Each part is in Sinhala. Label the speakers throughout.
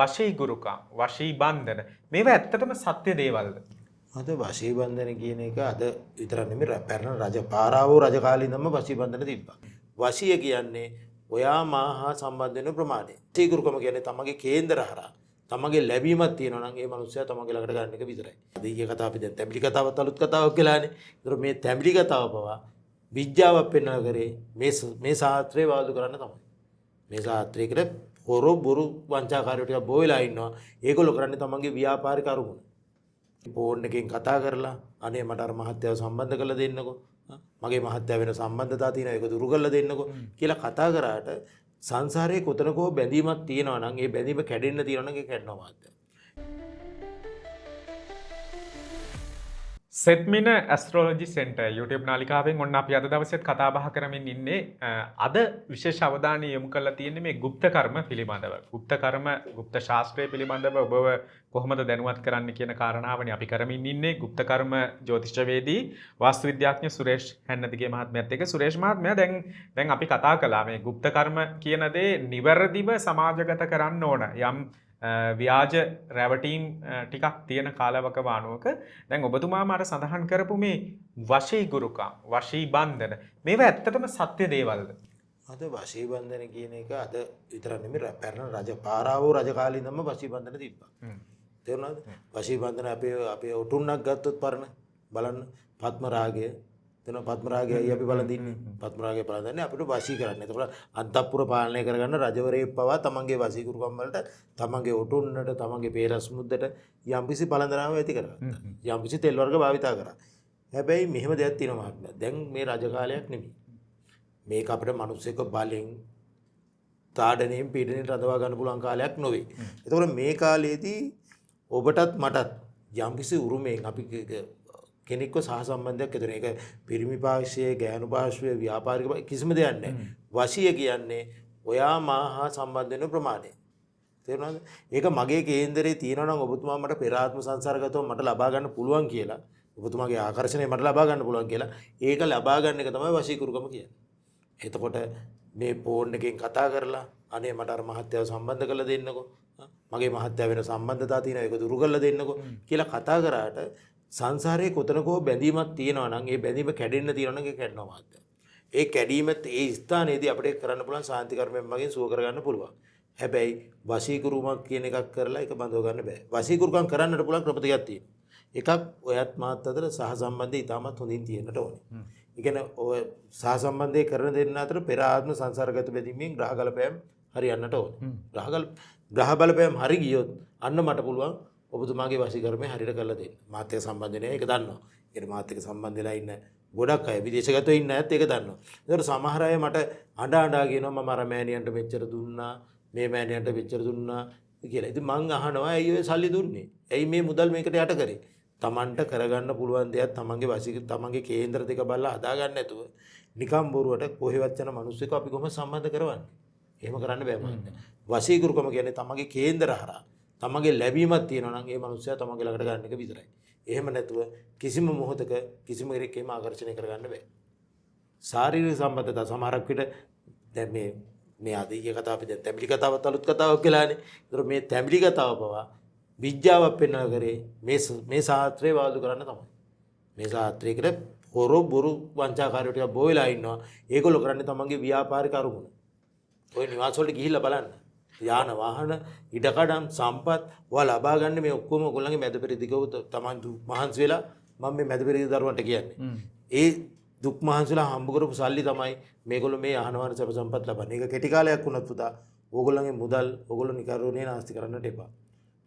Speaker 1: වශී ගුරුකම්, වශී බන්ධන මේවා ඇත්තටම සත්‍ය දේවල්ද?
Speaker 2: අද වශී බන්ධන කියන එක අද විතරක් නෙමෙයි පැරණ රජ පාරාවෝ රජ කාලේ ඉඳන්ම වශී බන්ධන තිබ්බා. වශිය කියන්නේ ඔයා මා හා සම්බන්ධ වෙන ප්‍රමාණය. වශී ගුරුකම කියන්නේ තමගේ කේන්දර හරහා තමගේ ලැබීමක් තියෙනවා නම් ඒ මනුස්සයා තමගේ ළඟට ගන්න එක විතරයි. අද ඊයේ කතාව අපි දැන් තැඹිලි කතාවත් අලුත් කතාවක් කියලානේ. ඒතර මේ තැඹිලි කතාව පවා විද්‍යාවක් පෙන්වන කරේ මේ ශාස්ත්‍රයේ වාදු කරන්න තමයි. මේ ශාස්ත්‍රයේකට හොරු බොරු වංචාකාරයෝ ටික බෝ වෙලා ඉන්නවා. ඒගොල්ලෝ කරන්නේ තමන්ගේ ව්‍යාපාරික අරමුණ. ෆෝන් එකෙන් කතා කරලා අනේ මට අර මහත්තයාව සම්බන්ධ කරලා දෙන්නකෝ. මගේ මහත්තයා වෙන සම්බන්ධතා තියෙනවා ඒක දුරු කරලා දෙන්නකෝ කියලා කතා කරාට සංසාරයේ කොතනකෝ බැඳීමක් තියෙනවා නම් ඒ බැඳීම කැඩෙන්න තියෙනවා නම් ඒක කැඩනවා මහත්තයා.
Speaker 1: සෙත්මින ඇස්ට්‍රෝලොජි සෙන්ටර් YouTube නාලිකාවෙන් ඔන්න අපි අද දවසේත් කතා බහ කරමින් ඉන්නේ. අද විශේෂ අවධානය යොමු කරලා තියෙන්නේ මේ গুপ্ত කර්ම පිළිබඳව. গুপ্ত කර්ම, গুপ্ත ශාස්ත්‍රය පිළිබඳව ඔබව කොහොමද දැනුවත් කරන්න කියන කාරණාවනේ අපි කරමින් ඉන්නේ. গুপ্ত කර්ම ජ්‍යොතිෂවේදී වාස්තු විද්‍යාඥ සුරේෂ් හැන්නදිගේ මහත්මයාත් එක්ක. සුරේෂ් මහත්මයා දැන් අපි කතා කළා මේ গুপ্ত කර්ම කියන දේ නිවැරදිව සමාජගත කරන්න ඕන. යම් ව්‍යාජ රැවටීම් ටිකක් තියෙන කාලවකවානුවක දැන් ඔබතුමා මට සඳහන් කරපු මේ වශී ගුරුකම්, වශී බන්ධන මේවා ඇත්තටම සත්‍ය දේවල්ද?
Speaker 2: අද වශී බන්ධන කියන එක අද විතරක් නෙමෙයි පැරණ රජ පාරාවෝ රජ කාලේ ඉඳන්ම වශී බන්ධන තිබ්බා. තේරුණාද? වශී බන්ධන අපේ ඔටුන්නක් ගත්තොත් පරණ බලන්න පద్ම රාගය තේනවා පద్ම රාගයයි අපි බලන් දින්නේ. පද්ම රාගය බලන්නේ අපිට වශී කරන්න. එතකොට අන්තපුර පාලනය කරගන්න රජවරයෙක් පවා තමන්ගේ වශී ගුරුකම් වලට තමන්ගේ ඔටුන්නට තමන්ගේ පේරස් මුද්දට යම්කිසි බලඳනාවක් ඇති කරගත්තා. යම්කිසි තෙල් වර්ග භාවිතා කරා. හැබැයි මෙහෙම දෙයක් තියෙනවා මහත්මයා. දැන් මේ රජ කාලයක් නෙමෙයි. මේක අපිට මිනිස්සෙක් බලෙන් තාඩණයෙන් පීඩණයෙන් රඳවා ගන්න පුළුවන් කාලයක් නෙවෙයි. ඒතකොට මේ කාලේදී ඔබටත් මටත් යම්කිසි උරුමයෙන් අපි කෙනෙක්ව සහසම්බන්ධයක් ඇතිවෙන. ඒක පිරිමි පාර්ශ්වයේ, ගෑනු පාර්ශ්වයේ, ව්‍යාපාරික කිසිම දෙයක් නැහැ. වශිය කියන්නේ ඔයා මා හා සම්බන්ධ වෙන ප්‍රමාණය. තේරුණාද? ඒක මගේ කේන්දරේ තියෙනවා නම් ඔබතුමා මට පෙර ආත්ම සංසාරගතව මට ලබා ගන්න පුළුවන් කියලා. ඔබතුමාගේ ආකර්ෂණය මට ලබා ගන්න පුළුවන් කියලා. ඒක ලබා ගන්න එක තමයි වශී ගුරුකම කියන්නේ. එතකොට මේ ෆෝන් එකෙන් කතා කරලා අනේ මට අර මහත්තයාව සම්බන්ධ කරලා දෙන්නකෝ. මගේ මහත්තයා වෙන සම්බන්ධතා තියෙනවා ඒක දුරු කරලා දෙන්නකෝ කියලා කතා කරාට සංසාරයේ කොතනකෝ බැඳීමක් තියෙනවා නම් ඒ බැඳීම කැඩෙන්න තියෙනවා නම් ඒක කැඩනවා මහත්තයා. ඒ කැඩීමත් ඒ ස්ථානයේදී අපිට කරන්න පුළුවන් සාන්ති කර්මයෙන් මගින් සුව කරගන්න පුළුවන්. හැබැයි වශී ගුරුකමක් කියන එකක් කරලා ඒක බඳව ගන්න බෑ. වශී ගුරුකම් කරන්නට පුළුවන් ක්‍රම ටිකක් තියෙනවා. එකක් ඔයත් මාත් අතර සහසම්බන්ධය ඉතාමත් හොඳින් තියෙන්නට ඕනේ. ඒ කියන්නේ ඔය සහසම්බන්ධය කරන දෙන්න අතර පෙර ආත්ම සංසාරගත බැඳීමෙන් ග්‍රහ බලපෑම් හරියන්නට ඕනේ. ග්‍රහ බලපෑම් හරි ගියොත් අන්න මට පුළුවන් ඔබතුමාගේ වශී කර්මය හරියට කරලා දෙන්න. මාත් එක්ක සම්බන්ධ නැහැ ඒක දන්නවා. ඒ මාත් එක්ක සම්බන්ධ වෙලා ඉන්න ගොඩක් අය විදේශගතව ඉන්න අයත් ඒක දන්නවා. ඒතකොට සමහර අය මට අඬා කියනවා මම අර මෑණියන්ට මෙච්චර දුන්නා, මේ මෑණියන්ට මෙච්චර දුන්නා කියලා. ඉතින් මං අහනවා ඇයි ඔය සල්ලි දුන්නේ? ඇයි මේ මුදල් මේකට යට කරේ? තමන්ට කරගන්න පුළුවන් දෙයක් තමන්ගේ වශී තමන්ගේ කේන්දර දෙක බලලා හදා ගන්න නැතුව නිකම් බොරුවට කොහෙවත් යන මිනිස්සුෙක් අපි කොහොම සම්බන්ධ කරවන්නේ? එහෙම කරන්න බෑ මම. වශී ගුරුකම කියන්නේ තමන්ගේ කේන්දර හරහා තමන්ගේ ලැබීමක් තියෙනවා නම් ඒ මිනිස්සයා තමන්ගේ ළඟට ගන්න එක විතරයි. එහෙම නැතුව කිසිම මොහොතක කිසිම කෙනෙක් එහෙම ආකර්ෂණය කරගන්න බෑ. ශාරීරික සම්බන්ධතා සමහරක් විට දැන් මේ අද ඊයේ කතාව අපි දැන් තැඹිලි කතාවත් අලුත් කතාවක් කියලානේ. ඒතර මේ තැඹිලි කතාව පවා විද්‍යාවක් පෙන්වන කරේ මේ ශාස්ත්‍රයේ වාදු කරන්න තමයි. මේ ශාස්ත්‍රයේකට හොරු බොරු වංචාකාරයෝ ටික බෝ වෙලා ඉන්නවා. ඒගොල්ලෝ කරන්නේ තමන්ගේ ව්‍යාපාරික අරමුණ. ඔය නිවාස වලට ගිහිල්ලා බලන්න. යාන වාහන ඉඩකඩම් සම්පත් ඔයා ලබා ගන්න මේ ඔක්කොම ඔයගොල්ලන්ගේ මැද පෙරදිගව තමන් මහන්සි වෙලා මම මේ මැද පෙරදිග දරුවන්ට කියන්නේ. ඒ දුක් මහන්සිලා හම්බ කරපු සල්ලි තමයි මේගොල්ලෝ මේ අහනවන සැප සම්පත් ලබන්නේ. ඒක කෙටි කාලයක් වුණත් පුතා ඕගොල්ලන්ගේ මුදල් ඕගොල්ලෝ නිකරුණේ නාස්ති කරන්නට එපා.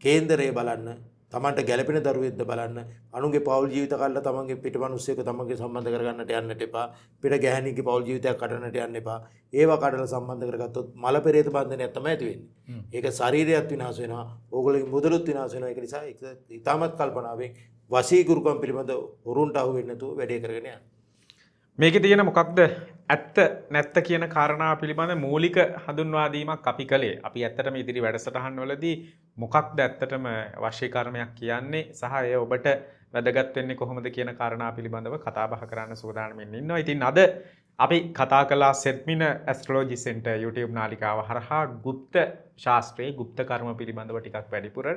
Speaker 2: කේන්දරේ බලන්න, තමන්ට ගැළපෙන දරුවෙක්ද බලන්න, අනුන්ගේ පෞල් ජීවිත කාලේ තමන්ගේ පිටමනුස්සයෙක් තමන්ගේ සම්බන්ධ කරගන්නට යන්නට එපා. පිට ගැහණියගේ පෞල් ජීවිතයක් කඩන්නට යන්න එපා. ඒවා කඩලා සම්බන්ධ කරගත්තොත් මල පෙරේත බන්ධනයක් තමයි ඇති වෙන්නේ. ඒක ශරීරයත් විනාශ වෙනවා, ඕගොල්ලෝගේ මුදලුත් විනාශ වෙනවා. ඒක නිසා ඒක ඉතාමත් කල්පනාවෙන් වශී ගුරුකම් පිළිබඳ උරුන්ට අහු වෙන්නේ නැතුව වැඩේ කරගෙන යන්න.
Speaker 1: මේකේ තියෙන මොකක්ද ඇත්ත නැත්ත කියන කාරණාව පිළිබඳ මූලික හඳුන්වා දීමක් අපි කළේ. අපි ඇත්තටම ඉදිරි වැඩසටහන් වලදී මොකක්ද ඇත්තටම වශී කර්මයක් කියන්නේ සහ එය ඔබට වැදගත් වෙන්නේ කොහොමද කියන කාරණා පිළිබඳව කතා බහ කරන්න සූදානම්ින් ඉන්නවා. ඉතින් අද අපි කතා කලා සෙත්මින ඇස්ට්‍රලෝජි සෙන්ටර් YouTube නාලිකාව හරහා ගුප්ත ශාස්ත්‍රයේ ගුප්ත කර්ම පිළිබඳව ටිකක් වැඩිපුර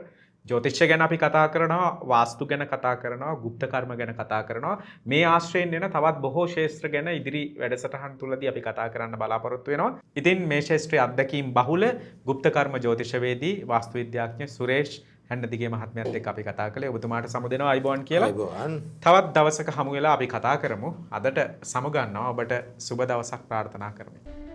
Speaker 1: ජ්‍යොතිෂ්‍ය ගැන අපි කතා කරනවා, වාස්තු ගැන කතා කරනවා, ගුප්ත කර්ම ගැන කතා කරනවා. මේ ආශ්‍රයෙන් එන තවත් බොහෝ ශාස්ත්‍ර ගැන ඉදිරි වැඩසටහන් තුලදී අපි කතා කරන්න බලාපොරොත්තු වෙනවා. ඉතින් මේ ශාස්ත්‍රයේ අත්දැකීම් බහුල ගුප්ත කර්ම ජ්‍යොතිෂවේදී වාස්තු විද්‍යාඥ සුරේෂ් හැන්නදිගේ මහත්මයාත් එක්ක අපි කතා කළේ. ඔබතුමාට සමු දෙනවා අයිබෝන් කියලා. තවත් දවසක හමු වෙලා අපි කතා කරමු. අදට සමු ගන්නවා. ඔබට සුබ දවසක් ප්‍රාර්ථනා කරමි.